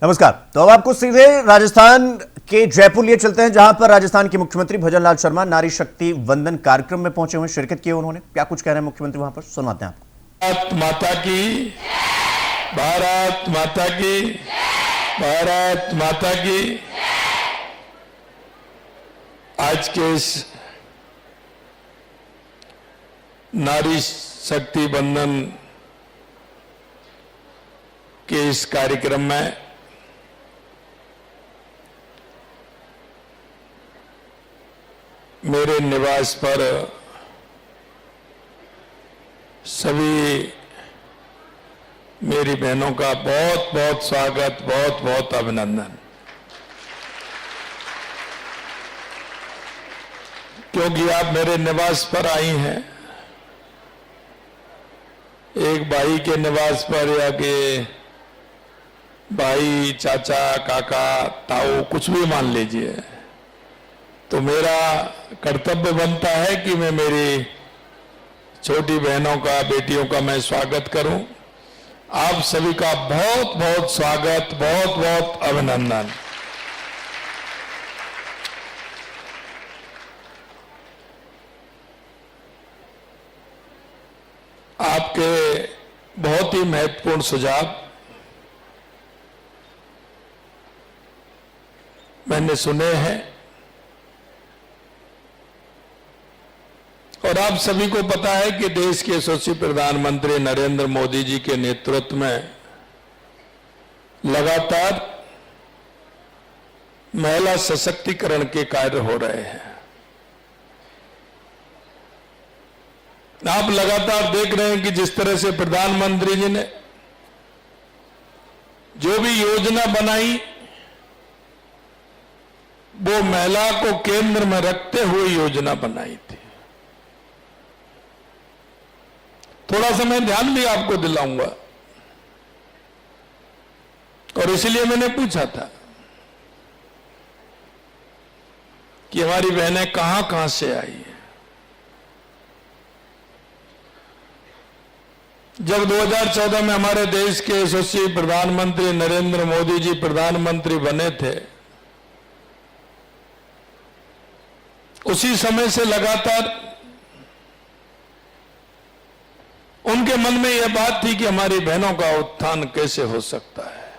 नमस्कार। तो अब आपको सीधे राजस्थान के जयपुर लिए चलते हैं, जहां पर राजस्थान के मुख्यमंत्री भजनलाल शर्मा नारी शक्ति वंदन कार्यक्रम में पहुंचे हुए, शिरकत की उन्होंने। क्या कुछ कह रहे हैं मुख्यमंत्री वहां पर, सुनवाते हैं आपको। भारत माता की, भारत माता की, भारत माता की। आज के इस नारी शक्ति वंदन के इस कार्यक्रम में मेरे निवास पर सभी मेरी बहनों का बहुत बहुत स्वागत, बहुत बहुत अभिनंदन। क्योंकि आप मेरे निवास पर आई हैं, एक भाई के निवास पर या के भाई, चाचा, काका, ताऊ कुछ भी मान लीजिए, तो मेरा कर्तव्य बनता है कि मैं मेरी छोटी बहनों का, बेटियों का मैं स्वागत करूं। आप सभी का बहुत बहुत स्वागत, बहुत बहुत अभिनंदन। आपके बहुत ही महत्वपूर्ण सुझाव मैंने सुने हैं और आप सभी को पता है कि देश के यशस्वी प्रधानमंत्री नरेंद्र मोदी जी के नेतृत्व में लगातार महिला सशक्तिकरण के कार्य हो रहे हैं। आप लगातार देख रहे हैं कि जिस तरह से प्रधानमंत्री जी ने जो भी योजना बनाई, वो महिला को केंद्र में रखते हुए योजना बनाई थी। थोड़ा सा मैं ध्यान भी आपको दिलाऊंगा और इसलिए मैंने पूछा था कि हमारी बहनें कहां कहां से आई हैं। जब 2014 में हमारे देश के यशस्वी प्रधानमंत्री नरेंद्र मोदी जी प्रधानमंत्री बने थे, उसी समय से लगातार उनके मन में यह बात थी कि हमारी बहनों का उत्थान कैसे हो सकता है,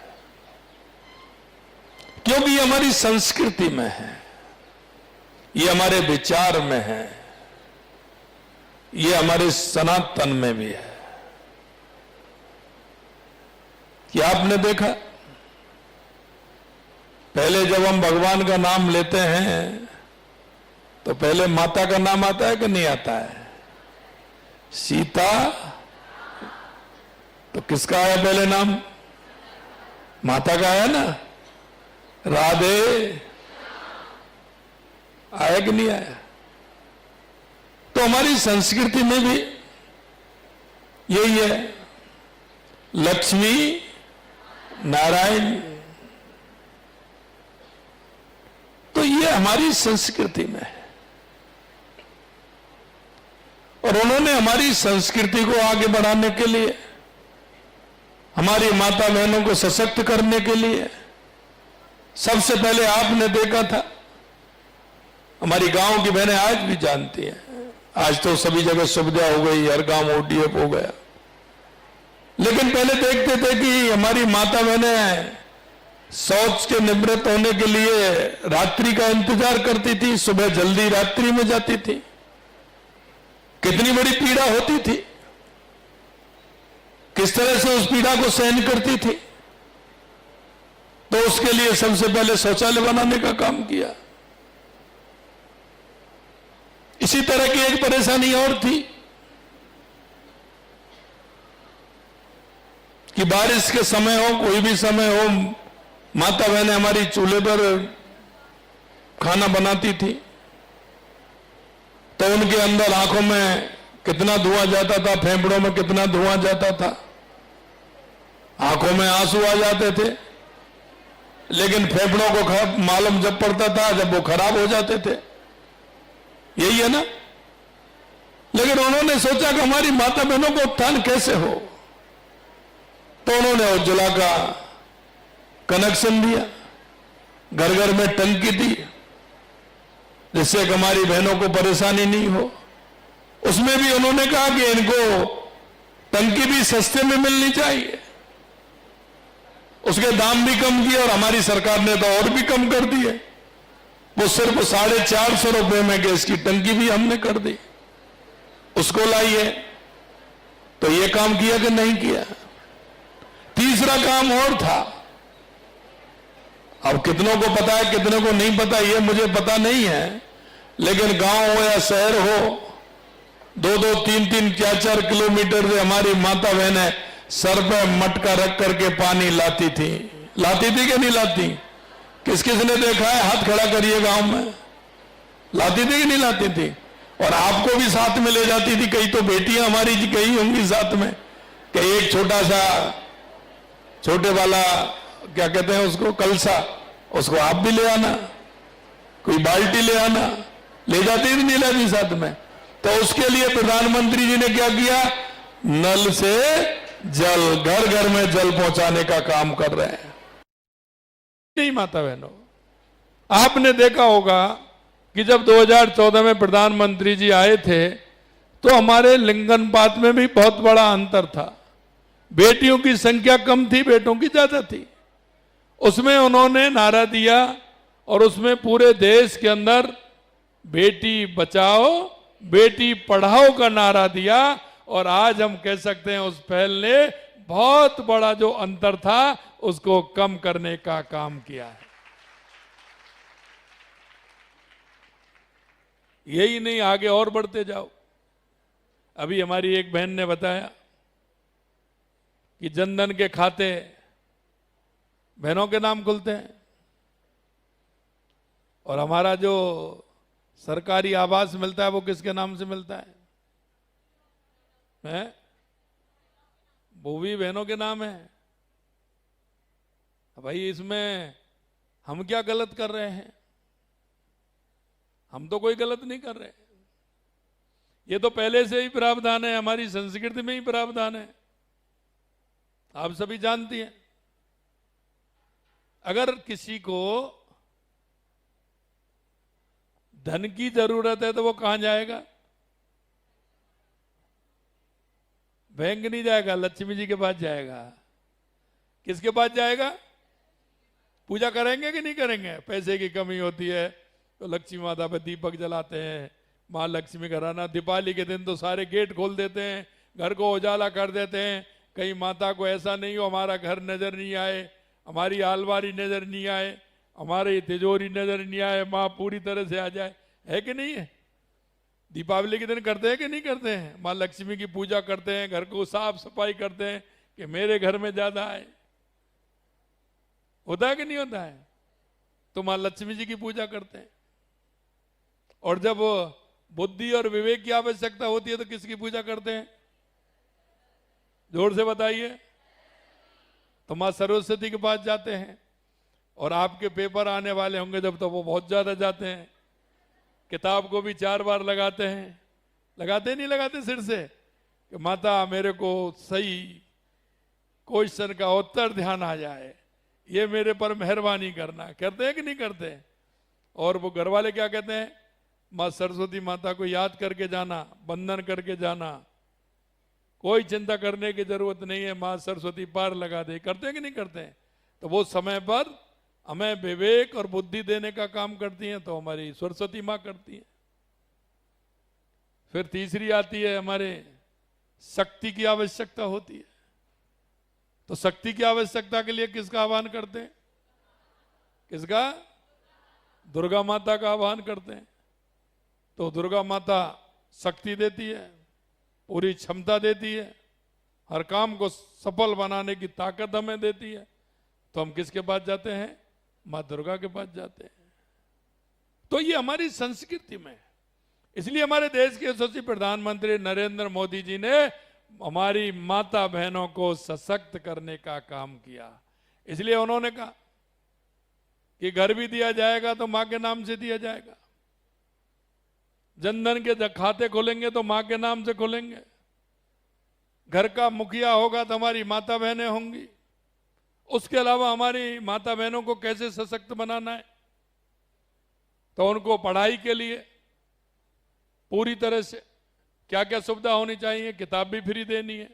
क्योंकि ये हमारी संस्कृति में है, ये हमारे विचार में है, ये हमारे सनातन में भी है। कि आपने देखा, पहले जब हम भगवान का नाम लेते हैं तो पहले माता का नाम आता है कि नहीं आता है? सीता, तो किसका आया पहले नाम? माता का आया ना। राधे आया कि नहीं आया? तो हमारी संस्कृति में भी यही है, लक्ष्मी नारायण। तो ये हमारी संस्कृति में है और उन्होंने हमारी संस्कृति को आगे बढ़ाने के लिए, हमारी माता बहनों को सशक्त करने के लिए, सबसे पहले आपने देखा था, हमारी गांव की बहनें आज भी जानती हैं, आज तो सभी जगह सुविधा हो गई, हर गांव ODF हो गया, लेकिन पहले देखते थे कि हमारी माता बहनें शौच के निवृत्त होने के लिए रात्रि का इंतजार करती थी, सुबह जल्दी रात्रि में जाती थी। कितनी बड़ी पीड़ा होती थी, किस तरह से उस पीड़ा को सहन करती थी। तो उसके लिए सबसे पहले शौचालय बनाने का काम किया। इसी तरह की एक परेशानी और थी कि बारिश के समय हो, कोई भी समय हो, माता बहनें हमारी चूल्हे पर खाना बनाती थी तो उनके अंदर आंखों में कितना धुआं जाता था, फेफड़ों में कितना धुआं जाता था, आंखों में आंसू आ जाते थे, लेकिन फेफड़ों को मालूम जब पड़ता था जब वो खराब हो जाते थे। यही है ना। लेकिन उन्होंने सोचा कि हमारी माता बहनों को उत्थान कैसे हो, तो उन्होंने उज्ज्वला का कनेक्शन दिया, घर घर में टंकी दी, जिससे कि हमारी बहनों को परेशानी नहीं हो। उसमें भी उन्होंने कहा कि इनको टंकी भी सस्ते में मिलनी चाहिए, उसके दाम भी कम किए और हमारी सरकार ने तो और भी कम कर दिए। वो सिर्फ 450 रुपए में गैस की टंकी भी हमने कर दी, उसको लाइए। तो ये काम किया कि नहीं किया? तीसरा काम और था, अब कितनों को पता है कितनों को नहीं पता ये मुझे पता नहीं है, लेकिन गांव हो या शहर हो, 2-2, 3-3, 4-4 किलोमीटर से हमारी माता बहनें सर पे मटका रख करके पानी लाती थी कि नहीं लाती? किस किस ने देखा है? हाथ खड़ा करिए। गांव में लाती थी कि नहीं लाती थी? और आपको भी साथ में ले जाती थी। कई तो बेटियां हमारी गई होंगी साथ में, कि एक छोटा सा छोटे वाला क्या कहते हैं उसको, कलसा, उसको आप भी ले आना, कोई बाल्टी ले आना, ले जाती थी नहीं लाती साथ में? तो उसके लिए प्रधानमंत्री जी ने क्या किया? नल से जल, घर घर में जल पहुंचाने का काम कर रहे हैं। नहीं माता बहनों, आपने देखा होगा कि जब 2014 में प्रधानमंत्री जी आए थे तो हमारे लिंगानुपात में भी बहुत बड़ा अंतर था। बेटियों की संख्या कम थी, बेटों की ज्यादा थी। उसमें उन्होंने नारा दिया और उसमें पूरे देश के अंदर बेटी बचाओ बेटी पढ़ाओ का नारा दिया। और आज हम कह सकते हैं उस पहल ने बहुत बड़ा जो अंतर था उसको कम करने का काम किया है। यही नहीं, आगे और बढ़ते जाओ। अभी हमारी एक बहन ने बताया कि जनधन के खाते बहनों के नाम खुलते हैं और हमारा जो सरकारी आवास मिलता है वो किसके नाम से मिलता है? वो भी बहनों के नाम है। भाई इसमें हम क्या गलत कर रहे हैं? हम तो कोई गलत नहीं कर रहे। ये तो पहले से ही प्रावधान है, हमारी संस्कृति में ही प्रावधान है, आप सभी जानती हैं। अगर किसी को धन की जरूरत है तो वो कहां जाएगा? बैंक नहीं जाएगा, लक्ष्मी जी के पास जाएगा। किसके पास जाएगा? पूजा करेंगे कि नहीं करेंगे? पैसे की कमी होती है तो लक्ष्मी माता पे दीपक जलाते हैं, माँ लक्ष्मी का राना। दीपावली के दिन तो सारे गेट खोल देते हैं, घर को उजाला कर देते हैं, कहीं माता को ऐसा नहीं हो हमारा घर नजर नहीं आए, हमारी आलमारी नजर नहीं आए, हमारी तिजोरी नजर नहीं आए, माँ पूरी तरह से आ जाए। है कि नहीं है? दीपावली के दिन करते हैं कि नहीं करते हैं? माँ लक्ष्मी की पूजा करते हैं, घर को साफ सफाई करते हैं कि मेरे घर में ज्यादा आए। होता है कि नहीं होता है? तो माँ लक्ष्मी जी की पूजा करते हैं। और जब बुद्धि और विवेक की आवश्यकता होती है तो किसकी पूजा करते हैं? जोर से बताइए। तो माँ सरस्वती के पास जाते हैं। और आपके पेपर आने वाले होंगे जब, तो वो बहुत ज्यादा जाते हैं। किताब को भी 4 बार लगाते हैं। लगाते नहीं लगाते सिर से कि माता मेरे को सही क्वेश्चन का उत्तर ध्यान आ जाए, ये मेरे पर मेहरबानी करना। करते हैं कि नहीं करते? और वो घर वाले क्या कहते हैं? माँ सरस्वती माता को याद करके जाना, वंदन करके जाना, कोई चिंता करने की जरूरत नहीं है, माँ सरस्वती पार लगा दे। करते हैं कि नहीं करते हैं? तो वो समय पर हमें विवेक और बुद्धि देने का काम करती हैं, तो हमारी सरस्वती माँ करती हैं। फिर तीसरी आती है, हमारे शक्ति की आवश्यकता होती है। तो शक्ति की आवश्यकता के लिए किसका आह्वान करते हैं? किसका? दुर्गा माता का आह्वान करते हैं। तो दुर्गा माता शक्ति देती है, पूरी क्षमता देती है, हर काम को सफल बनाने की ताकत हमें देती है। तो हम किसके पास जाते हैं? माँ दुर्गा के पास जाते हैं। तो ये हमारी संस्कृति में, इसलिए हमारे देश के यशस्वी प्रधानमंत्री नरेंद्र मोदी जी ने हमारी माता बहनों को सशक्त करने का काम किया। इसलिए उन्होंने कहा कि घर भी दिया जाएगा तो मां के नाम से दिया जाएगा, जनधन के खाते खोलेंगे तो मां के नाम से खोलेंगे, घर का मुखिया होगा तो हमारी माता बहनें होंगी, उसके अलावा हमारी माता बहनों को कैसे सशक्त बनाना है, तो उनको पढ़ाई के लिए पूरी तरह से क्या क्या सुविधा होनी चाहिए, किताब भी फ्री देनी है,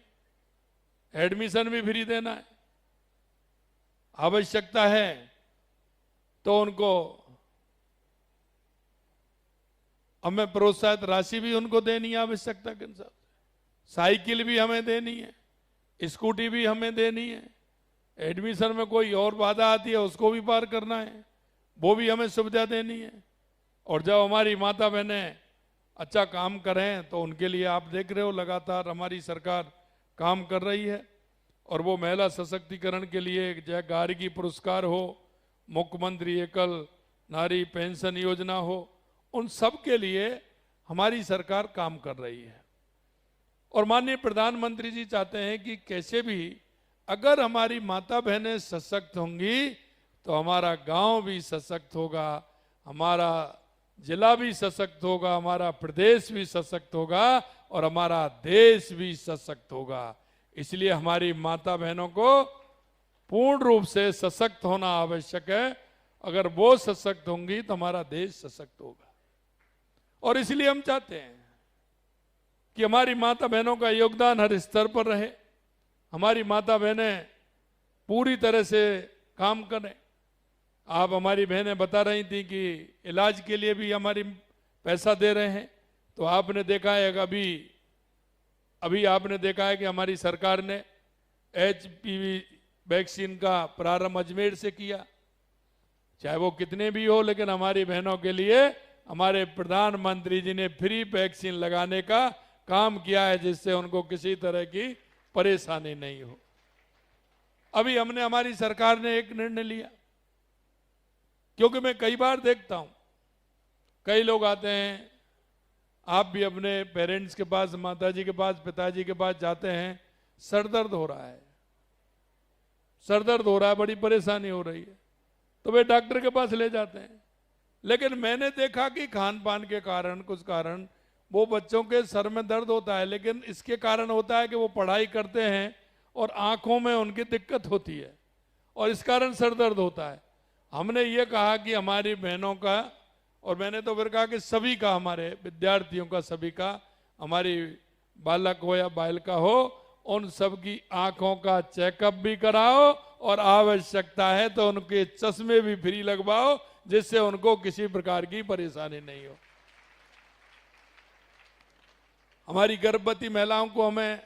एडमिशन भी फ्री देना है, आवश्यकता है तो उनको हमें प्रोत्साहित राशि भी उनको देनी है आवश्यकता के अनुसार, साइकिल भी हमें देनी है, स्कूटी भी हमें देनी है, एडमिशन में कोई और बाधा आती है उसको भी पार करना है, वो भी हमें सुविधा देनी है। और जब हमारी माता बहनें अच्छा काम करें तो उनके लिए आप देख रहे हो लगातार हमारी सरकार काम कर रही है। और वो महिला सशक्तिकरण के लिए जय गार्गी पुरस्कार हो, मुख्यमंत्री एकल नारी पेंशन योजना हो, उन सब के लिए हमारी सरकार काम कर रही है। और माननीय प्रधानमंत्री जी चाहते हैं कि कैसे भी अगर हमारी माता बहनें सशक्त होंगी तो हमारा गांव भी सशक्त होगा, हमारा जिला भी सशक्त होगा, हमारा प्रदेश भी सशक्त होगा और हमारा देश भी सशक्त होगा। इसलिए हमारी माता बहनों को पूर्ण रूप से सशक्त होना आवश्यक है। अगर वो सशक्त होंगी तो हमारा देश सशक्त होगा। और इसलिए हम चाहते हैं कि हमारी माता बहनों का योगदान हर स्तर पर रहे, हमारी माता बहनें पूरी तरह से काम करें। आप हमारी बहनें बता रही थी कि इलाज के लिए भी हमारी पैसा दे रहे हैं, तो आपने देखा है अभी आपने देखा है कि हमारी सरकार ने HPV वैक्सीन का प्रारंभ अजमेर से किया। चाहे वो कितने भी हो, लेकिन हमारी बहनों के लिए हमारे प्रधानमंत्री जी ने फ्री वैक्सीन लगाने का काम किया है, जिससे उनको किसी तरह की परेशानी नहीं हो। अभी हमारी सरकार ने एक निर्णय लिया, क्योंकि मैं कई बार देखता हूं कई लोग आते हैं, आप भी अपने पेरेंट्स के पास, माताजी के पास, पिताजी के पास जाते हैं, सर दर्द हो रहा है, सर दर्द हो रहा है, बड़ी परेशानी हो रही है, तो वे डॉक्टर के पास ले जाते हैं। लेकिन मैंने देखा कि खान पान के कारण, कुछ कारण, वो बच्चों के सर में दर्द होता है, लेकिन इसके कारण होता है कि वो पढ़ाई करते हैं और आंखों में उनकी दिक्कत होती है और इस कारण सर दर्द होता है। हमने ये कहा कि हमारी बहनों का, और मैंने तो फिर कहा कि सभी का, हमारे विद्यार्थियों का, सभी का, हमारी बालक हो या बालिका हो, उन सब की आंखों का चेकअप भी कराओ और आवश्यकता है तो उनके चश्मे भी फ्री लगवाओ, जिससे उनको किसी प्रकार की परेशानी नहीं हो। हमारी गर्भवती महिलाओं को हमें,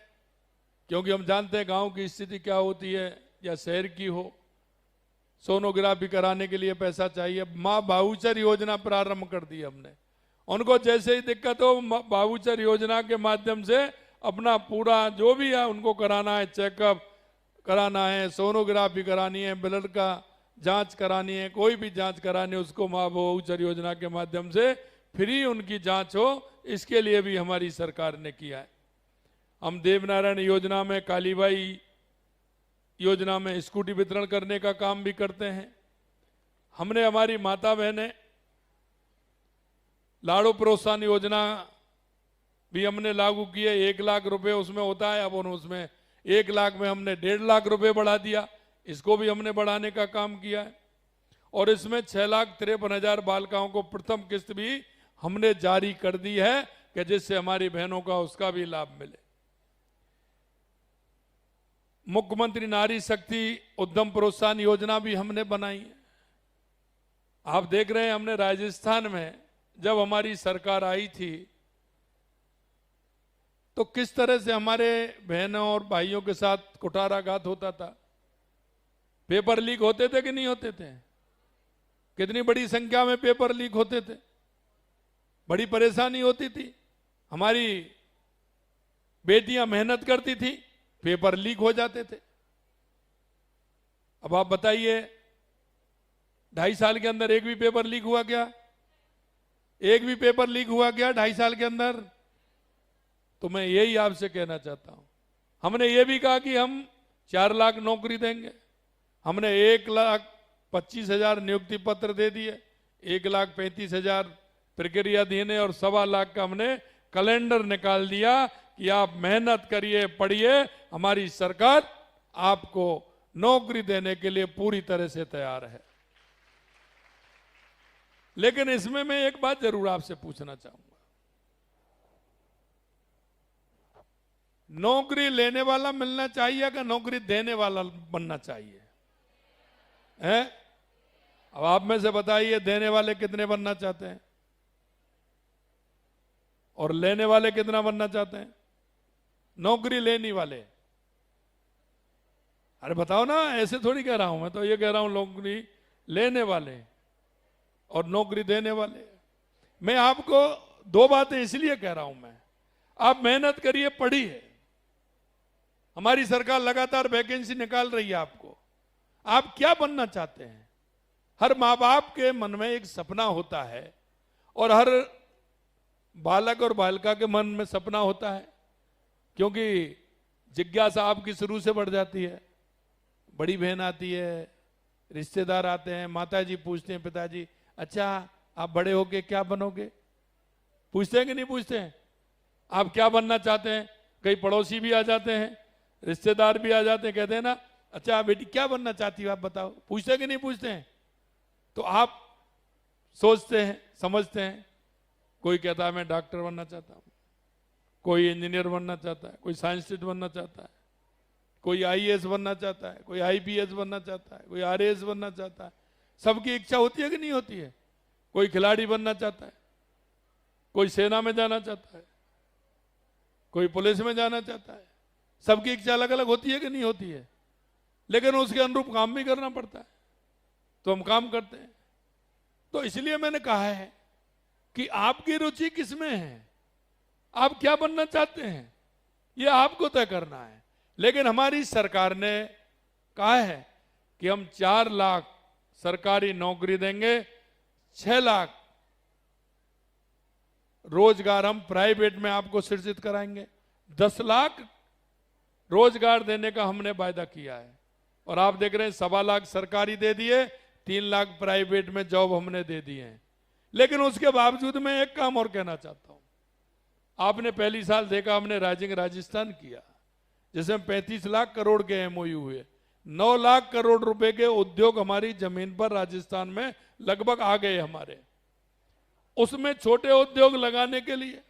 क्योंकि हम जानते हैं गांव की स्थिति क्या होती है या शहर की हो, सोनोग्राफी कराने के लिए पैसा चाहिए। माँ बाबूचर योजना प्रारंभ कर दी हमने। उनको जैसे ही दिक्कत हो, बाबूचर योजना के माध्यम से अपना पूरा जो भी है उनको कराना है, चेकअप कराना है, सोनोग्राफी करानी है, ब्लड का जांच करानी है, कोई भी जांच करानी है, उसको माँ बाबूचर योजना के माध्यम से फ्री उनकी जांच हो, इसके लिए भी हमारी सरकार ने किया है। हम देवनारायण योजना में, कालीबाई योजना में स्कूटी वितरण करने का काम भी करते हैं। हमने हमारी माता बहनें लाड़ो प्रोत्साहन योजना भी हमने लागू की है। 1 लाख रुपए उसमें होता है, अब उसमें 1 लाख में हमने 1.5 लाख रुपए बढ़ा दिया, इसको भी हमने बढ़ाने का काम किया है। और इसमें 6,53,000 बालिकाओं को प्रथम किस्त भी हमने जारी कर दी है कि जिससे हमारी बहनों का उसका भी लाभ मिले। मुख्यमंत्री नारी शक्ति उद्यम प्रोत्साहन योजना भी हमने बनाई है। आप देख रहे हैं, हमने राजस्थान में जब हमारी सरकार आई थी तो किस तरह से हमारे बहनों और भाइयों के साथ कुठाराघात होता था। पेपर लीक होते थे कि नहीं होते थे? कितनी बड़ी संख्या में पेपर लीक होते थे, बड़ी परेशानी होती थी। हमारी बेटियां मेहनत करती थी, पेपर लीक हो जाते थे। अब आप बताइए, 2.5 साल के अंदर एक भी पेपर लीक हुआ क्या? एक भी पेपर लीक हुआ क्या 2.5 साल के अंदर? तो मैं यही आपसे कहना चाहता हूं, हमने ये भी कहा कि हम 4 लाख नौकरी देंगे। हमने 1,25,000 नियुक्ति पत्र दे दिए, 1,35,000 प्रक्रियाधीन है और 1.25 लाख का हमने कैलेंडर निकाल दिया कि आप मेहनत करिए, पढ़िए, हमारी सरकार आपको नौकरी देने के लिए पूरी तरह से तैयार है। लेकिन इसमें मैं एक बात जरूर आपसे पूछना चाहूंगा, नौकरी लेने वाला मिलना चाहिए कि नौकरी देने वाला बनना चाहिए? हैं? अब आप में से बताइए, देने वाले कितने बनना चाहते हैं और लेने वाले कितना बनना चाहते हैं? नौकरी लेने वाले। अरे बताओ ना, ऐसे थोड़ी कह रहा हूं मैं, तो ये कह रहा हूं नौकरी लेने वाले और नौकरी देने वाले। मैं आपको दो बातें इसलिए कह रहा हूं मैं, आप मेहनत करिए, पढ़िए, हमारी सरकार लगातार वैकेंसी निकाल रही है आपको। आप क्या बनना चाहते हैं? हर माँ बाप के मन में एक सपना होता है और हर बालक और बालिका के मन में सपना होता है, क्योंकि जिज्ञासा आपकी शुरू से बढ़ जाती है। बड़ी बहन आती है, रिश्तेदार आते हैं, माताजी पूछते हैं पिताजी, अच्छा आप बड़े होके क्या बनोगे? पूछते हैं कि नहीं पूछते हैं? आप क्या बनना चाहते हैं? कई पड़ोसी भी आ जाते हैं, रिश्तेदार भी आ जाते हैं, कहते हैं ना, अच्छा बेटी क्या बनना चाहती हो आप बताओ? पूछते हैं कि नहीं पूछते हैं? तो आप सोचते हैं, समझते हैं। कोई कहता है मैं डॉक्टर बनना चाहता हूं, कोई इंजीनियर बनना चाहता है, कोई साइंटिस्ट बनना चाहता है, कोई आईएएस बनना चाहता है, कोई आईपीएस बनना चाहता है, कोई आरएएस बनना चाहता है। सबकी इच्छा होती है कि नहीं होती है? कोई खिलाड़ी बनना चाहता है, कोई सेना में जाना चाहता है, कोई पुलिस में जाना चाहता है। सबकी इच्छा अलग अलग होती है कि नहीं होती है? लेकिन उसके अनुरूप काम भी करना पड़ता है, तो हम काम करते हैं। तो इसलिए मैंने कहा है कि आपकी रुचि किसमें है, आप क्या बनना चाहते हैं, यह आपको तय करना है। लेकिन हमारी सरकार ने कहा है कि हम 4 लाख सरकारी नौकरी देंगे, 6 लाख रोजगार हम प्राइवेट में आपको सृजित कराएंगे, 10 लाख रोजगार देने का हमने वायदा किया है। और आप देख रहे हैं 1.25 लाख सरकारी दे दिए, 3 लाख प्राइवेट में जॉब हमने दे दिए हैं। लेकिन उसके बावजूद मैं एक काम और कहना चाहता हूं। आपने पहली साल देखा हमने राइजिंग राजस्थान किया, जिसमें 35 लाख करोड़ के एमओयू हुए, 9 लाख करोड़ रुपए के उद्योग हमारी जमीन पर राजस्थान में लगभग आ गए हमारे। उसमें छोटे उद्योग लगाने के लिए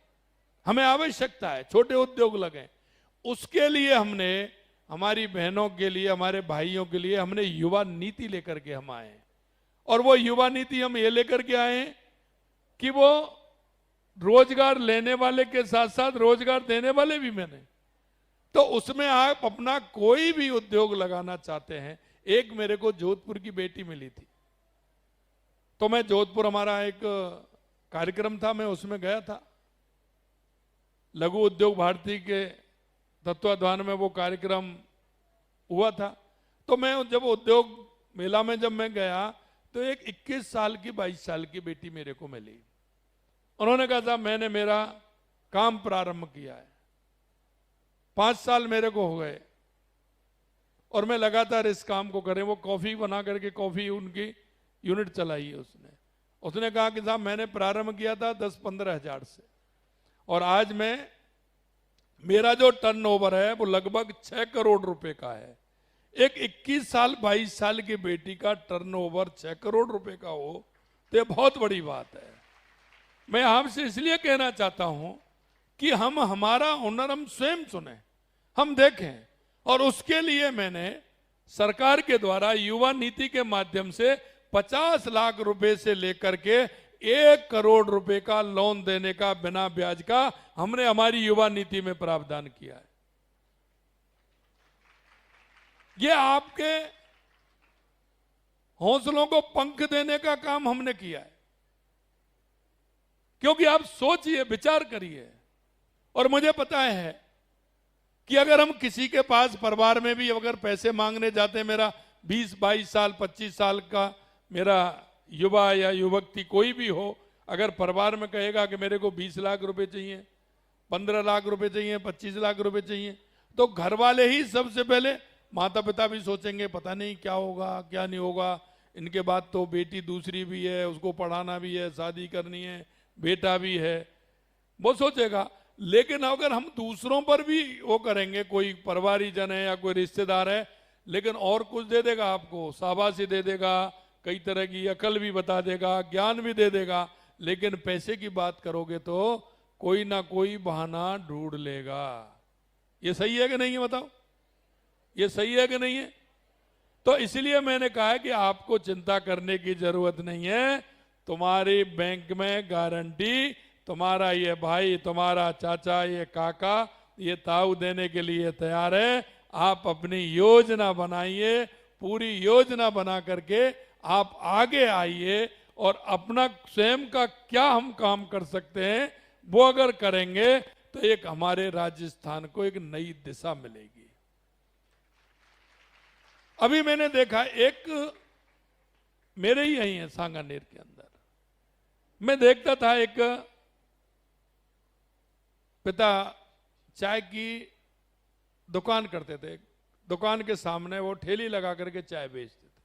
हमें आवश्यकता है, छोटे उद्योग लगे। उसके लिए हमने हमारी बहनों के लिए, हमारे भाइयों के लिए हमने युवा नीति लेकर के हम आए। और वो युवा नीति हम ये लेकर के आए कि वो रोजगार लेने वाले के साथ साथ रोजगार देने वाले भी मैंने। तो उसमें आप अपना कोई भी उद्योग लगाना चाहते हैं। एक मेरे को जोधपुर की बेटी मिली थी, तो मैं जोधपुर, हमारा एक कार्यक्रम था, मैं उसमें गया था। लघु उद्योग भारती के तत्वाधान में वो कार्यक्रम हुआ था। तो मैं जब उद्योग मेला में जब मैं गया तो एक 21 साल की 22 साल की बेटी मेरे को मिली। उन्होंने कहा था मैंने मेरा काम प्रारंभ किया है, 5 साल मेरे को हो गए और मैं लगातार इस काम को करें। वो कॉफी बना करके कॉफी उनकी यूनिट चलाई है उसने कहा कि साहब मैंने प्रारंभ किया था 10-15 हजार से और आज मैं, मेरा जो टर्नओवर है वो लगभग 6 करोड़ रुपए का है। एक 21 साल 22 साल की बेटी का टर्नओवर 6 करोड़ रुपए का हो तो ये बहुत बड़ी बात है। मैं आपसे इसलिए कहना चाहता हूं कि हम हमारा हुनर हम स्वयं चुने, हम देखें। और उसके लिए मैंने सरकार के द्वारा युवा नीति के माध्यम से 50 लाख रुपए से लेकर के 1 करोड़ रुपए का लोन देने का बिना ब्याज का हमने हमारी युवा नीति में प्रावधान किया है। ये आपके हौसलों को पंख देने का काम हमने किया है, क्योंकि आप सोचिए, विचार करिए। और मुझे पता है कि अगर हम किसी के पास परिवार में भी अगर पैसे मांगने जाते हैं, मेरा 20-22 साल 25 साल का मेरा युवा या युवती कोई भी हो, अगर परिवार में कहेगा कि मेरे को 20 लाख रुपए चाहिए, 15 लाख रुपए चाहिए, 25 लाख रुपए चाहिए, तो घर वाले ही सबसे पहले, माता पिता भी सोचेंगे पता नहीं क्या होगा क्या नहीं होगा, इनके बाद तो बेटी दूसरी भी है, उसको पढ़ाना भी है, शादी करनी है, बेटा भी है, वो सोचेगा। लेकिन अगर हम दूसरों पर भी वो करेंगे, कोई परिवारीजन है या कोई रिश्तेदार है, लेकिन और कुछ दे देगा आपको, शाबाशी दे देगा, कई तरह की अकल भी बता देगा, ज्ञान भी दे देगा, लेकिन पैसे की बात करोगे तो कोई ना कोई बहाना ढूंढ लेगा। ये सही है कि नहीं है, बताओ? ये सही है कि नहीं है? तो इसलिए मैंने कहा है कि आपको चिंता करने की जरूरत नहीं है। तुम्हारी बैंक में गारंटी तुम्हारा ये भाई, तुम्हारा चाचा, ये काका, ये ताऊ देने के लिए तैयार है। आप अपनी योजना बनाइए, पूरी योजना बना करके आप आगे आइए और अपना स्वयं का क्या हम काम कर सकते हैं वो अगर करेंगे तो एक हमारे राजस्थान को एक नई दिशा मिलेगी। अभी मैंने देखा, एक मेरे ही यही है सांगानेर के अंदर, मैं देखता था एक पिता चाय की दुकान करते थे, दुकान के सामने वो ठेली लगा करके चाय बेचते थे।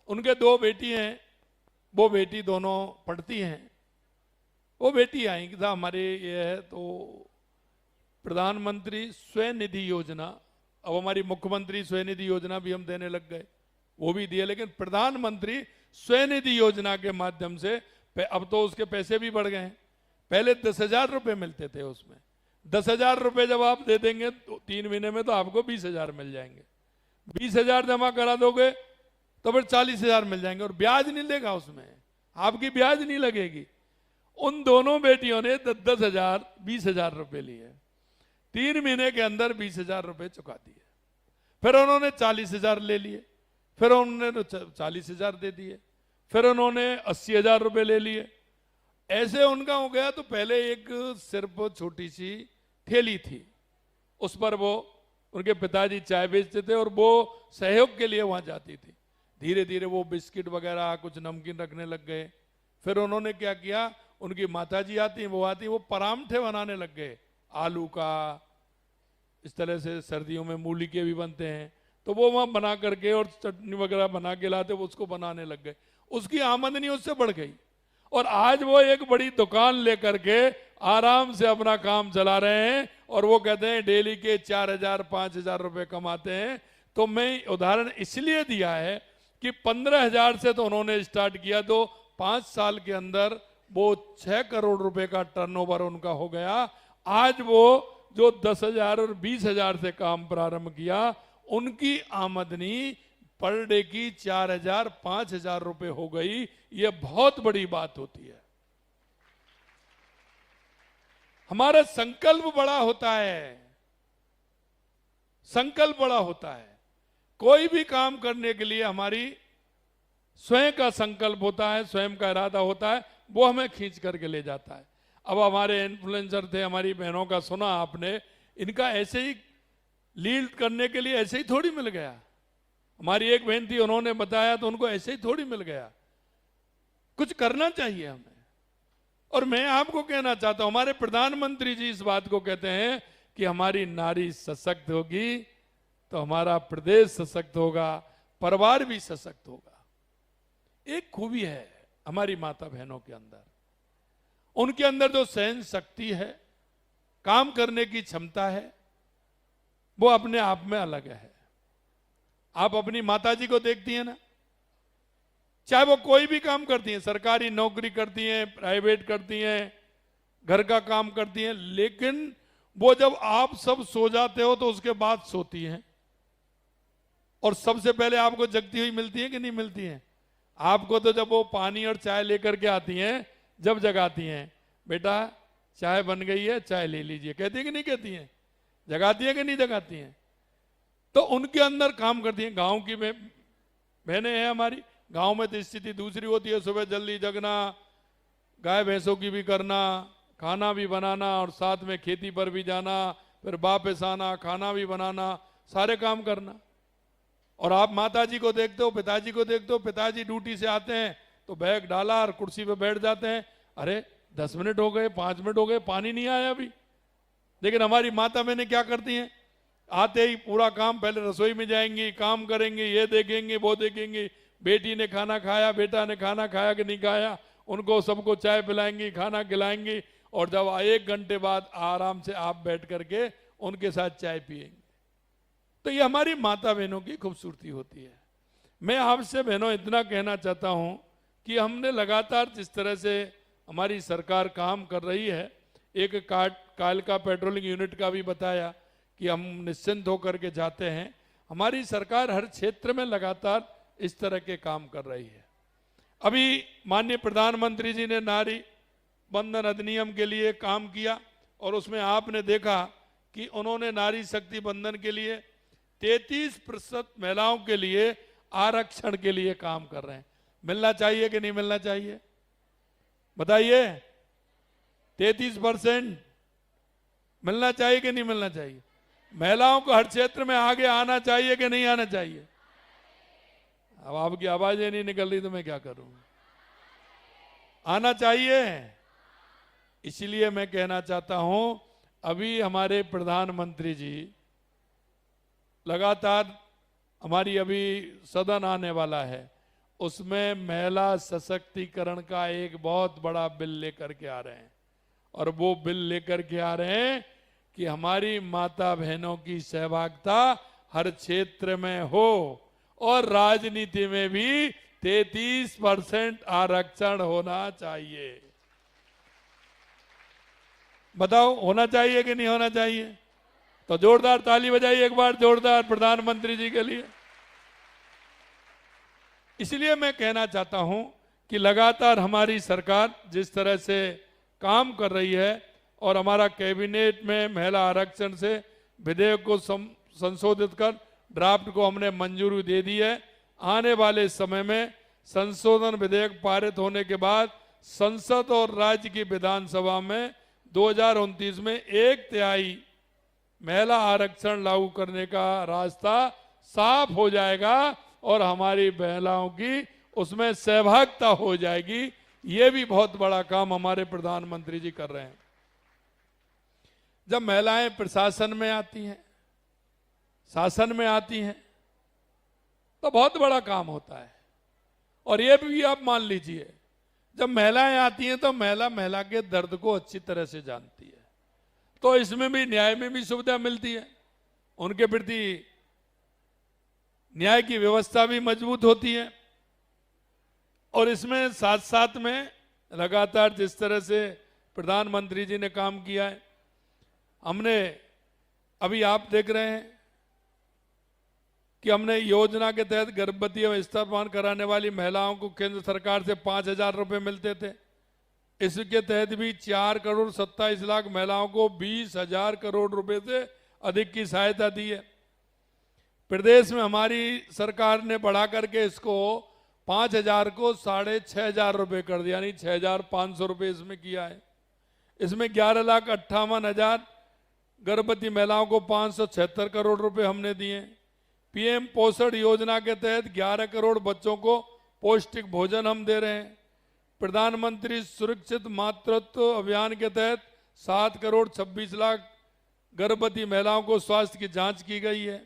उनके दो बेटी हैं, वो बेटी दोनों पढ़ती हैं। वो बेटी आई कि हमारे ये है तो प्रधानमंत्री स्वनिधि योजना, अब हमारी मुख्यमंत्री स्वनिधि योजना भी हम देने लग गए, वो भी दिए, लेकिन प्रधानमंत्री स्वनिधि योजना के माध्यम से अब तो उसके पैसे भी बढ़ गए हैं। पहले 10,000 रुपए मिलते थे, उसमें 10,000 रुपए जब आप दे देंगे तो 3 महीने में तो आपको 20,000 मिल जाएंगे। 20,000 जमा करा दोगे तो फिर 40,000 मिल जाएंगे और ब्याज नहीं देगा, उसमें आपकी ब्याज नहीं लगेगी। उन दोनों बेटियों ने 10,000 20,000 रुपए लिए, 3 महीने के अंदर 20,000 रुपए चुका दिए। फिर उन्होंने 40,000 ले लिए, फिर उन्होंने 40,000 दे दिए, फिर उन्होंने 80,000 रुपए ले लिए। ऐसे उनका हो गया। तो पहले एक सिर्फ छोटी सी ठेली थी, उस पर वो उनके पिताजी चाय बेचते थे और वो सहयोग के लिए वहां जाती थी। धीरे धीरे वो बिस्किट वगैरह कुछ नमकीन रखने लग गए। फिर उन्होंने क्या किया, उनकी माताजी आती, वो परांठे बनाने लग गए, आलू का, इस तरह से सर्दियों में मूली के भी बनते हैं, तो वो वहां बना करके और चटनी वगैरह बना के लाते, वो उसको बनाने लग गए। उसकी आमदनी उससे बढ़ गई और आज वो एक बड़ी दुकान लेकर के आराम से अपना काम चला रहे हैं और वो कहते हैं डेली के 4,000 5,000 रुपए कमाते हैं। तो मैं उदाहरण इसलिए दिया है कि 15,000 से तो उन्होंने स्टार्ट किया, तो 5 साल के अंदर वो 6 करोड़ रुपए का टर्नओवर उनका हो गया। आज वो जो 10,000 और 20,000 से काम प्रारंभ किया, उनकी आमदनी पर डे की 4,000 5,000 रुपए हो गई। ये बहुत बड़ी बात होती है। हमारा संकल्प बड़ा होता है, संकल्प बड़ा होता है। कोई भी काम करने के लिए हमारी स्वयं का संकल्प होता है, स्वयं का इरादा होता है, वो हमें खींच करके ले जाता है। अब हमारे इन्फ्लुएंसर थे, हमारी बहनों का सुना आपने, इनका ऐसे ही लीड करने के लिए ऐसे ही थोड़ी मिल गया। हमारी एक बहन थी, उन्होंने बताया तो उनको ऐसे ही थोड़ी मिल गया। कुछ करना चाहिए हमें। और मैं आपको कहना चाहता हूं, हमारे प्रधानमंत्री जी इस बात को कहते हैं कि हमारी नारी सशक्त होगी तो हमारा प्रदेश सशक्त होगा, परिवार भी सशक्त होगा। एक खूबी है हमारी माता बहनों के अंदर, उनके अंदर जो सहन शक्ति है, काम करने की क्षमता है, वो अपने आप में अलग है। आप अपनी माताजी को देखती हैं ना, चाहे वो कोई भी काम करती हैं, सरकारी नौकरी करती हैं, प्राइवेट करती हैं, घर का काम करती हैं, लेकिन वो जब आप सब सो जाते हो तो उसके बाद सोती हैं और सबसे पहले आपको जगती हुई मिलती है कि नहीं मिलती है? आपको तो जब वो पानी और चाय लेकर के आती हैं, जब जगाती हैं, बेटा चाय बन गई है, चाय ले लीजिए, कहती है कि नहीं कहती हैं? जगाती है कि नहीं जगाती हैं? तो उनके अंदर काम करती हैं। गांव की बहनें हैं हमारी, गांव में तो स्थिति दूसरी होती है, सुबह जल्दी जगना, गाय भैंसों की भी करना, खाना भी बनाना और साथ में खेती पर भी जाना, फिर वापस आना, खाना भी बनाना, सारे काम करना। और आप माताजी को देखते हो, पिताजी को देखते हो, पिताजी ड्यूटी से आते हैं तो बैग डाला और कुर्सी पे बैठ जाते हैं, अरे 10 मिनट हो गए, 5 मिनट हो गए, पानी नहीं आया अभी। लेकिन हमारी माता बहनें क्या करती हैं, आते ही पूरा काम, पहले रसोई में जाएंगी, काम करेंगे, ये देखेंगे, वो देखेंगे, बेटी ने खाना खाया, बेटा ने खाना खाया कि नहीं खाया, उनको सबको चाय पिलाएंगी, खाना खिलाएंगी, और जब 1 घंटे बाद आराम से आप बैठ करके उनके साथ चाय पिएंगे। तो ये हमारी माता बहनों की खूबसूरती होती है। मैं आपसे बहनों इतना कहना चाहता हूं कि हमने लगातार जिस तरह से हमारी सरकार काम कर रही है, एक कालका पेट्रोलिंग यूनिट का भी बताया कि हम निश्चिंत होकर के जाते हैं। हमारी सरकार हर क्षेत्र में लगातार इस तरह के काम कर रही है। अभी माननीय प्रधानमंत्री जी ने नारी बंधन अधिनियम के लिए काम किया और उसमें आपने देखा कि उन्होंने नारी शक्ति बंधन के लिए 33% महिलाओं के लिए आरक्षण के लिए काम कर रहे हैं। मिलना चाहिए कि नहीं मिलना चाहिए, बताइए? 33% मिलना चाहिए कि नहीं मिलना चाहिए? महिलाओं को हर क्षेत्र में आगे आना चाहिए कि नहीं आना चाहिए? अब आपकी आवाजें नहीं निकल रही तो मैं क्या करूं? आना चाहिए। इसलिए मैं कहना चाहता हूं, अभी हमारे प्रधानमंत्री जी लगातार, हमारी अभी सदन आने वाला है, उसमें महिला सशक्तिकरण का एक बहुत बड़ा बिल लेकर के आ रहे हैं। और वो बिल लेकर के आ रहे हैं कि हमारी माता बहनों की सहभागिता हर क्षेत्र में हो और राजनीति में भी 33% आरक्षण होना चाहिए। बताओ, होना चाहिए कि नहीं होना चाहिए? तो जोरदार ताली बजाइए एक बार, जोरदार प्रधानमंत्री जी के लिए। इसलिए मैं कहना चाहता हूं कि लगातार हमारी सरकार जिस तरह से काम कर रही है और हमारा कैबिनेट में महिला आरक्षण से विधेयक को संशोधित कर ड्राफ्ट को हमने मंजूरी दे दी है। आने वाले समय में संशोधन विधेयक पारित होने के बाद संसद और राज्य की विधानसभा में 2029 में 1/3 महिला आरक्षण लागू करने का रास्ता साफ हो जाएगा और हमारी महिलाओं की उसमें सहभागिता हो जाएगी। ये भी बहुत बड़ा काम हमारे प्रधानमंत्री जी कर रहे हैं। जब महिलाएं प्रशासन में आती हैं, शासन में आती हैं, तो बहुत बड़ा काम होता है। और ये भी आप मान लीजिए, जब महिलाएं आती हैं तो महिला के दर्द को अच्छी तरह से जानती है, तो इसमें भी न्याय में भी सुविधा मिलती है, उनके प्रति न्याय की व्यवस्था भी मजबूत होती है। और इसमें साथ साथ में लगातार जिस तरह से प्रधानमंत्री जी ने काम किया है, हमने अभी आप देख रहे हैं कि हमने योजना के तहत गर्भवती एवं स्तनपान कराने वाली महिलाओं को केंद्र सरकार से 5,000 रुपए मिलते थे। इसके तहत भी 4,27,00,000 महिलाओं को 20,000 करोड़ रुपए से अधिक की सहायता दी है। प्रदेश में हमारी सरकार ने बढ़ा करके इसको 5,000 को 6,500 रुपए कर दिया, यानी 6,500 रुपए इसमें किया है। इसमें 11,58,000 गर्भवती महिलाओं को 576 करोड़ रुपए हमने दिए। पीएम पोषण योजना के तहत 11 करोड़ बच्चों को पौष्टिक भोजन हम दे रहे हैं। प्रधानमंत्री सुरक्षित मातृत्व अभियान के तहत 7 करोड़ 26 लाख गर्भवती महिलाओं को स्वास्थ्य की जांच की गई है।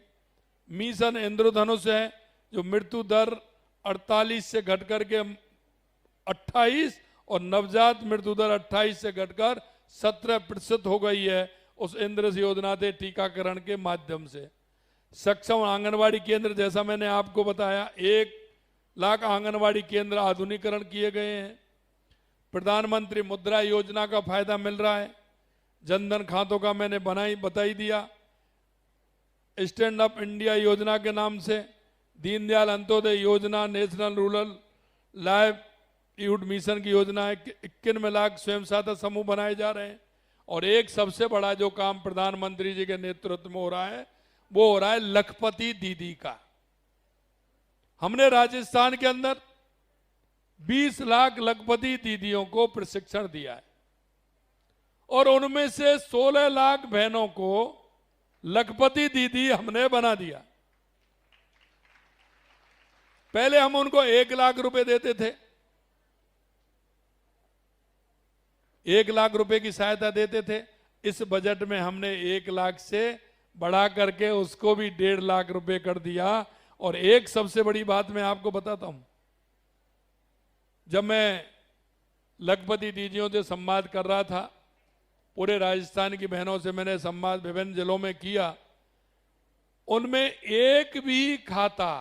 मिशन इंद्रधनुष है, जो मृत्यु दर 48 से घटकर के 28 और नवजात मृत्यु दर 28 से घटकर 17% हो गई है, उस इंद्रधनुष योजना से टीकाकरण के माध्यम से। सक्षम आंगनवाड़ी केंद्र, जैसा मैंने आपको बताया, 1 लाख आंगनवाड़ी केंद्र आधुनिकीकरण किए गए हैं। प्रधानमंत्री मुद्रा योजना का फायदा मिल रहा है। जनधन खातों का मैंने बताई दिया। स्टैंड अप इंडिया योजना के नाम से दीनदयाल अंत्योदय योजना, नेशनल रूरल लाइवलीहुड मिशन की योजना है। 91 लाख स्वयं सहायता समूह बनाए जा रहे हैं। और एक सबसे बड़ा जो काम प्रधानमंत्री जी के नेतृत्व में हो रहा है, वो हो रहा है लखपति दीदी का। हमने राजस्थान के अंदर 20 लाख लखपति दीदियों को प्रशिक्षण दिया है और उनमें से 16 लाख बहनों को लखपति दीदी हमने बना दिया। पहले हम उनको 1 लाख रुपए देते थे, 1 लाख रुपए की सहायता देते थे। इस बजट में हमने 1 लाख से बढ़ा करके उसको भी 1.5 लाख रुपए कर दिया। और एक सबसे बड़ी बात मैं आपको बताता हूं, जब मैं लखपति दीदियों से संवाद कर रहा था पूरे राजस्थान की बहनों से मैंने संवाद विभिन्न जिलों में किया, उनमें एक भी खाता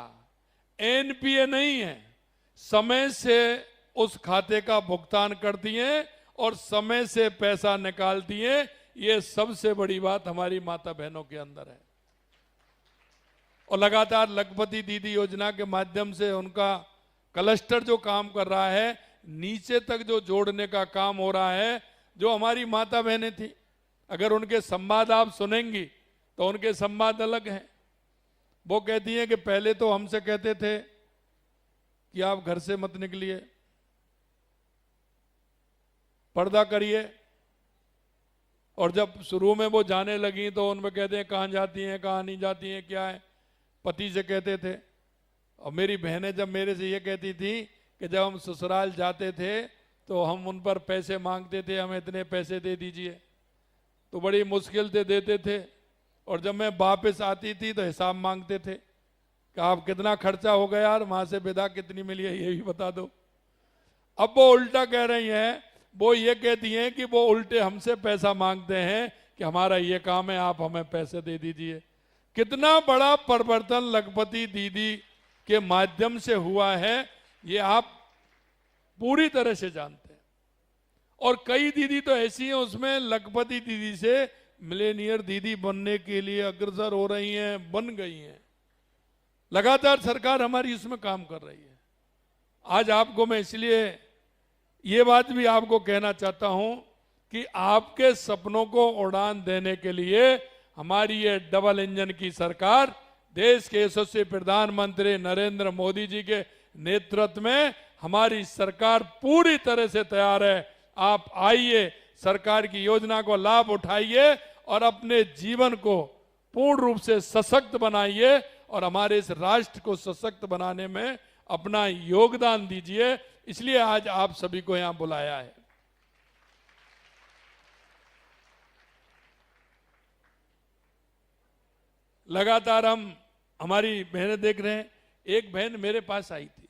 एनपीए नहीं है। समय से उस खाते का भुगतान करती हैं और समय से पैसा निकालती हैं। ये सबसे बड़ी बात हमारी माता बहनों के अंदर है। और लगातार लखपति दीदी योजना के माध्यम से उनका क्लस्टर जो काम कर रहा है, नीचे तक जो जोड़ने का काम हो रहा है, जो हमारी माता बहनें थी, अगर उनके संवाद आप सुनेंगी तो उनके संवाद अलग हैं। वो कहती हैं कि पहले तो हमसे कहते थे कि आप घर से मत निकलिए, पर्दा करिए, और जब शुरू में वो जाने लगी तो उनमें कहते हैं कहाँ जाती हैं, कहाँ नहीं जाती हैं, क्या है, पति से कहते थे। और मेरी बहनें जब मेरे से ये कहती थी कि जब हम ससुराल जाते थे तो हम उन पर पैसे मांगते थे, हमें इतने पैसे दे दीजिए, तो बड़ी मुश्किल से देते थे, और जब मैं वापस आती थी तो हिसाब मांगते थे कि आप कितना खर्चा हो गया यार, वहां से विदा कितनी मिली है ये भी बता दो। अब वो उल्टा कह रही हैं, वो ये कहती हैं कि वो उल्टे हमसे पैसा मांगते हैं कि हमारा ये काम है, आप हमें पैसे दे दीजिए। कितना बड़ा परिवर्तन लखपति दीदी के माध्यम से हुआ है, ये आप पूरी तरह से जानते हैं। और कई दीदी तो ऐसी हैं, उसमें लखपति दीदी से मिलेनियर दीदी बनने के लिए अग्रसर हो रही हैं, बन गई हैं। लगातार सरकार हमारी इसमें काम कर रही है। आज आपको मैं इसलिए ये बात भी आपको कहना चाहता हूं कि आपके सपनों को उड़ान देने के लिए हमारी ये डबल इंजन की सरकार, देश के यशस्वी प्रधानमंत्री नरेंद्र मोदी जी के नेतृत्व में हमारी सरकार पूरी तरह से तैयार है। आप आइए, सरकार की योजना को लाभ उठाइए और अपने जीवन को पूर्ण रूप से सशक्त बनाइए और हमारे इस राष्ट्र को सशक्त बनाने में अपना योगदान दीजिए। इसलिए आज आप सभी को यहां बुलाया है। लगातार हमारी बहनें देख रहे हैं। एक बहन मेरे पास आई थी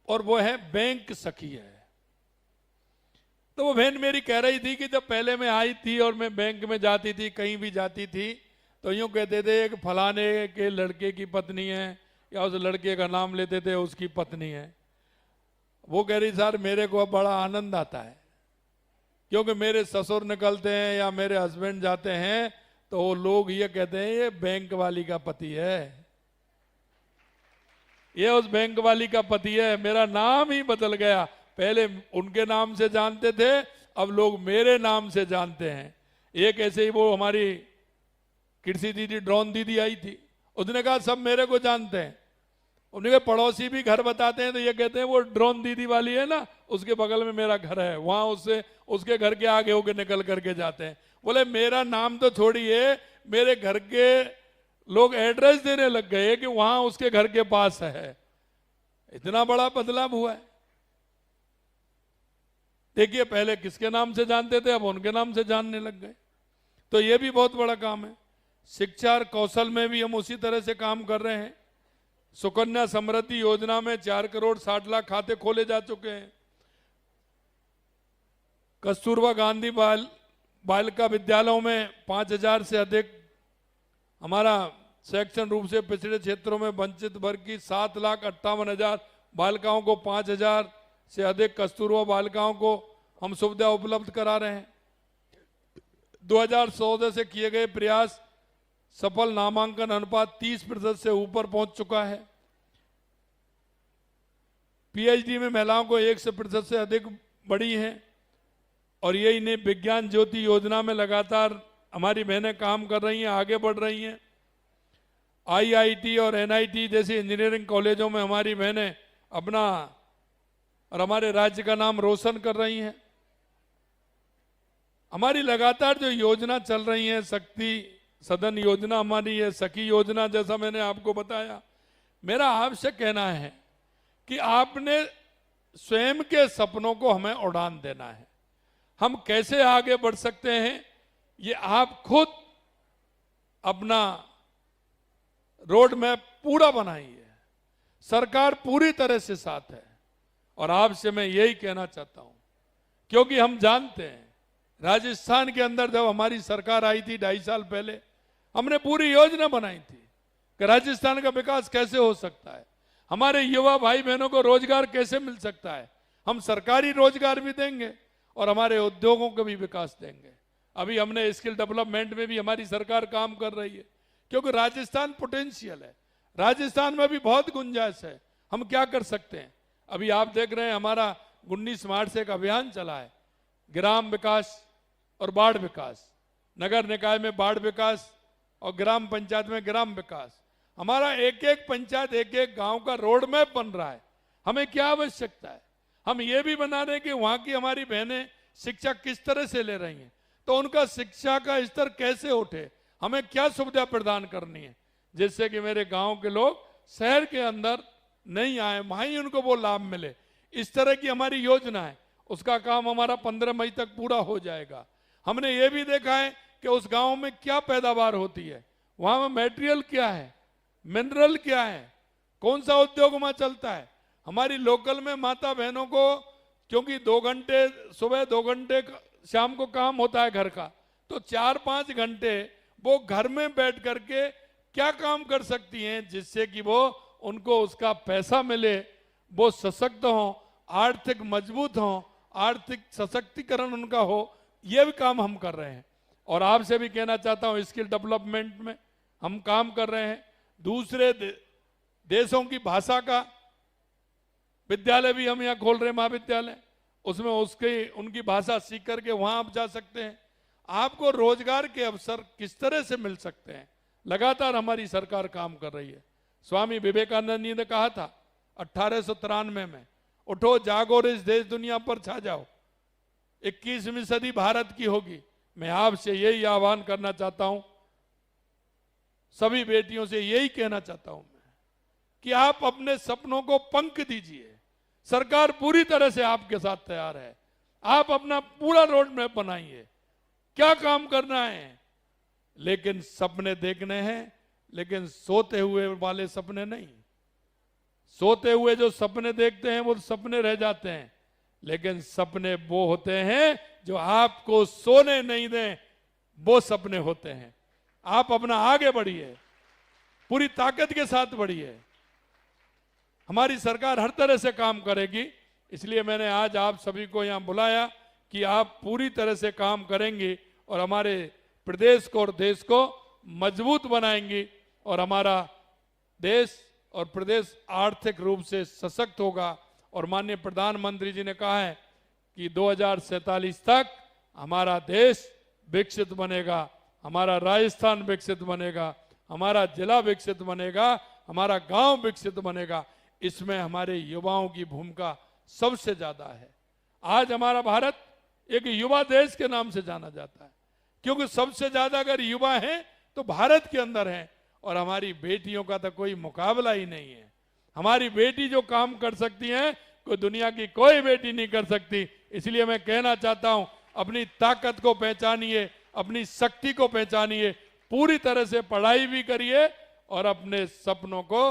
और वो है बैंक सखी है। तो वो बहन मेरी कह रही थी कि जब पहले मैं आई थी और मैं बैंक में जाती थी, कहीं भी जाती थी, तो यूं कहते थे कि फलाने के लड़के की पत्नी है, या उस लड़के का नाम लेते थे उसकी पत्नी है। वो कह रही सर मेरे को बड़ा आनंद आता है, क्योंकि मेरे ससुर निकलते हैं या मेरे हस्बैंड जाते हैं तो वो लोग ये कहते हैं ये बैंक वाली का पति है, ये उस बैंक वाली का पति है। मेरा नाम ही बदल गया, पहले उनके नाम से जानते थे, अब लोग मेरे नाम से जानते हैं। एक ऐसे ही वो हमारी कृषि दीदी, ड्रोन दीदी आई थी, उसने कहा सब मेरे को जानते हैं। उनके पड़ोसी भी घर बताते हैं तो ये कहते हैं वो ड्रोन दीदी वाली है ना, उसके बगल में मेरा घर है, वहां उससे उसके घर के आगे होके निकल करके जाते हैं। बोले मेरा नाम तो छोड़िए, मेरे घर के लोग एड्रेस देने लग गए कि वहां उसके घर के पास है। इतना बड़ा बदलाव हुआ है। देखिए पहले किसके नाम से जानते थे, अब उनके नाम से जानने लग गए। तो ये भी बहुत बड़ा काम है। शिक्षा और कौशल में भी हम उसी तरह से काम कर रहे हैं। सुकन्या समृद्धि योजना में 4 करोड़ 60 लाख खाते खोले जा चुके हैं। कस्तूरबा गांधी बालिका विद्यालयों में 5000 से अधिक, हमारा शैक्षणिक रूप से पिछड़े क्षेत्रों में वंचित वर्ग की 7,58,000 बालिकाओं को 5000 से अधिक कस्तूरबा बालिकाओं को हम सुविधा उपलब्ध करा रहे हैं। 2014 से किए गए प्रयास सफल नामांकन अनुपात 30% से ऊपर पहुंच चुका है। पीएचडी में महिलाओं को 1% से अधिक बढ़ी हैं। और यही नहीं, विज्ञान ज्योति योजना में लगातार हमारी बहनें काम कर रही हैं, आगे बढ़ रही हैं। आईआईटी और एनआईटी जैसे इंजीनियरिंग कॉलेजों में हमारी बहनें अपना और हमारे राज्य का नाम रोशन कर रही हैं। हमारी लगातार जो योजना चल रही है, शक्ति सदन योजना हमारी है, सखी योजना जैसा मैंने आपको बताया। मेरा आपसे कहना है कि आपने स्वयं के सपनों को हमें उड़ान देना है। हम कैसे आगे बढ़ सकते हैं, ये आप खुद अपना रोड मैप पूरा बनाइए। सरकार पूरी तरह से साथ है और आपसे मैं यही कहना चाहता हूं, क्योंकि हम जानते हैं राजस्थान के अंदर जब हमारी सरकार आई थी 2.5 साल पहले, हमने पूरी योजना बनाई थी कि राजस्थान का विकास कैसे हो सकता है, हमारे युवा भाई बहनों को रोजगार कैसे मिल सकता है। हम सरकारी रोजगार भी देंगे और हमारे उद्योगों को भी विकास देंगे। अभी हमने स्किल डेवलपमेंट में भी हमारी सरकार काम कर रही है, क्योंकि राजस्थान पोटेंशियल है, राजस्थान में भी बहुत गुंजाइश है। हम क्या कर सकते हैं? अभी आप देख रहे हैं हमारा 19 मार्च से एक अभियान चला है, ग्राम विकास और बाढ़ विकास, नगर निकाय में बाढ़ विकास और ग्राम पंचायत में ग्राम विकास। हमारा एक एक पंचायत, एक एक गांव का रोड मैप बन रहा है। हमें क्या आवश्यकता है? हम ये भी बना रहे हैं कि वहां की हमारी बहनें शिक्षा किस तरह से ले रही हैं, तो उनका शिक्षा का स्तर कैसे उठे, हमें क्या सुविधा प्रदान करनी है, जिससे कि मेरे गांव के लोग शहर के अंदर नहीं आए, वहां ही उनको वो लाभ मिले। इस तरह की हमारी योजना है। उसका काम हमारा 15 मई तक पूरा हो जाएगा। हमने ये भी देखा है कि उस गांव में क्या पैदावार होती है, वहां में मटेरियल क्या है, मिनरल क्या है, कौन सा उद्योग वहां चलता है। हमारी लोकल में माता बहनों को, क्योंकि 2 घंटे सुबह 2 घंटे शाम को काम होता है घर का, तो 4-5 घंटे वो घर में बैठ करके क्या काम कर सकती हैं, जिससे कि वो उनको उसका पैसा मिले, वो सशक्त हों, आर्थिक मजबूत हों, आर्थिक सशक्तिकरण उनका हो। ये भी काम हम कर रहे हैं। और आपसे भी कहना चाहता हूं, स्किल डेवलपमेंट में हम काम कर रहे हैं। दूसरे देशों की भाषा का विद्यालय भी हम यहाँ खोल रहे हैं, महाविद्यालय, उसमें उनकी भाषा सीख करके वहां आप जा सकते हैं। आपको रोजगार के अवसर किस तरह से मिल सकते हैं, लगातार हमारी सरकार काम कर रही है। स्वामी विवेकानंद जी ने कहा था 1893 में, उठो जागो और इस देश दुनिया पर छा जाओ, 21वीं सदी भारत की होगी। मैं आपसे यही आह्वान करना चाहता हूं, सभी बेटियों से यही कहना चाहता हूं मैं, कि आप अपने सपनों को पंख दीजिए। सरकार पूरी तरह से आपके साथ तैयार है। आप अपना पूरा रोड मैप बनाइए, क्या काम करना है, लेकिन सपने देखने हैं, लेकिन सोते हुए वाले सपने नहीं। सोते हुए जो सपने देखते हैं वो सपने रह जाते हैं, लेकिन सपने वो होते हैं जो आपको सोने नहीं दें, वो सपने होते हैं। आप अपना आगे बढ़िए, पूरी ताकत के साथ बढ़िए। हमारी सरकार हर तरह से काम करेगी, इसलिए मैंने आज आप सभी को यहां बुलाया कि आप पूरी तरह से काम करेंगे और हमारे प्रदेश को और देश को मजबूत बनाएंगे, और हमारा देश और प्रदेश आर्थिक रूप से सशक्त होगा। और माननीय प्रधानमंत्री जी ने कहा है कि 2047 तक हमारा देश विकसित बनेगा, हमारा राजस्थान विकसित बनेगा, हमारा जिला विकसित बनेगा, हमारा गांव विकसित बनेगा। इसमें हमारे युवाओं की भूमिका सबसे ज्यादा है। आज हमारा भारत एक युवा देश के नाम से जाना जाता है, क्योंकि सबसे ज्यादा अगर युवा हैं तो भारत के अंदर हैं, और हमारी बेटियों का तो कोई मुकाबला ही नहीं है। हमारी बेटी जो काम कर सकती हैं, कोई दुनिया की कोई बेटी नहीं कर सकती। इसलिए मैं कहना चाहता हूं, अपनी ताकत को पहचानिए, अपनी शक्ति को पहचानिए, पूरी तरह से पढ़ाई भी करिए और अपने सपनों को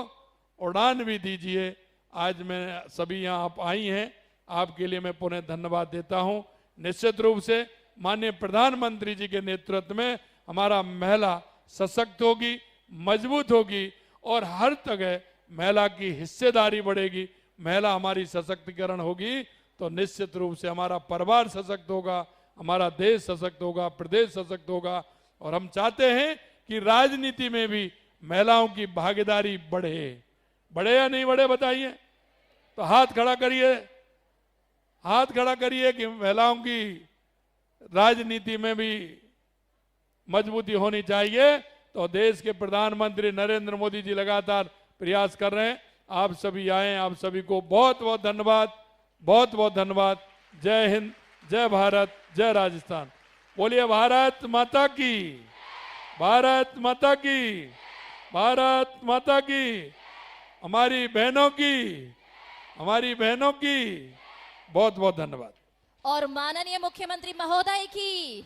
उड़ान भी दीजिए। आज मैं सभी यहाँ आप आई हैं, आपके लिए मैं पुनः धन्यवाद देता हूं। निश्चित रूप से माननीय प्रधानमंत्री जी के नेतृत्व में हमारा महिला सशक्त होगी, मजबूत होगी, और हर जगह महिला की हिस्सेदारी बढ़ेगी। महिला हमारी सशक्तिकरण होगी तो निश्चित रूप से हमारा परिवार सशक्त होगा, हमारा देश सशक्त होगा, प्रदेश सशक्त होगा। और हम चाहते हैं कि राजनीति में भी महिलाओं की भागीदारी बढ़े। बढ़े या नहीं बढ़े बताइए? तो हाथ खड़ा करिए, हाथ खड़ा करिए कि महिलाओं की राजनीति में भी मजबूती होनी चाहिए। तो देश के प्रधानमंत्री नरेंद्र मोदी जी लगातार प्रयास कर रहे हैं। आप सभी आए, आप सभी को बहुत बहुत धन्यवाद, बहुत बहुत धन्यवाद। जय हिंद, जय भारत, जय राजस्थान। बोलिए भारत माता की, भारत माता की, भारत माता की। हमारी बहनों की, हमारी बहनों की बहुत बहुत धन्यवाद। और माननीय मुख्यमंत्री महोदय की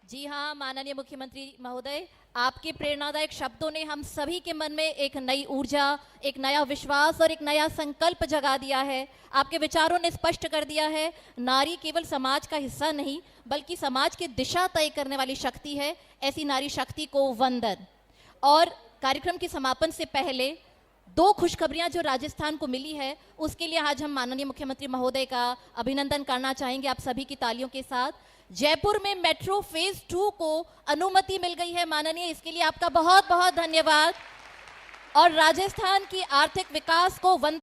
जी हाँ, माननीय मुख्यमंत्री महोदय, आपके प्रेरणादायक शब्दों ने हम सभी के मन में एक नई ऊर्जा, एक नया विश्वास और एक नया संकल्प जगा दिया है। आपके विचारों ने स्पष्ट कर दिया है, नारी केवल समाज का हिस्सा नहीं बल्कि समाज की दिशा तय करने वाली शक्ति है। ऐसी नारी शक्ति को वंदन। और कार्यक्रम के समापन से पहले 2 खुशखबरियां जो राजस्थान को मिली है, उसके लिए आज हम माननीय मुख्यमंत्री महोदय का अभिनंदन करना चाहेंगे आप सभी की तालियों के साथ। जयपुर में मेट्रो फेज 2 को अनुमति मिल गई है माननीय, इसके लिए आपका बहुत बहुत धन्यवाद। और राजस्थान की आर्थिक विकास को वंदन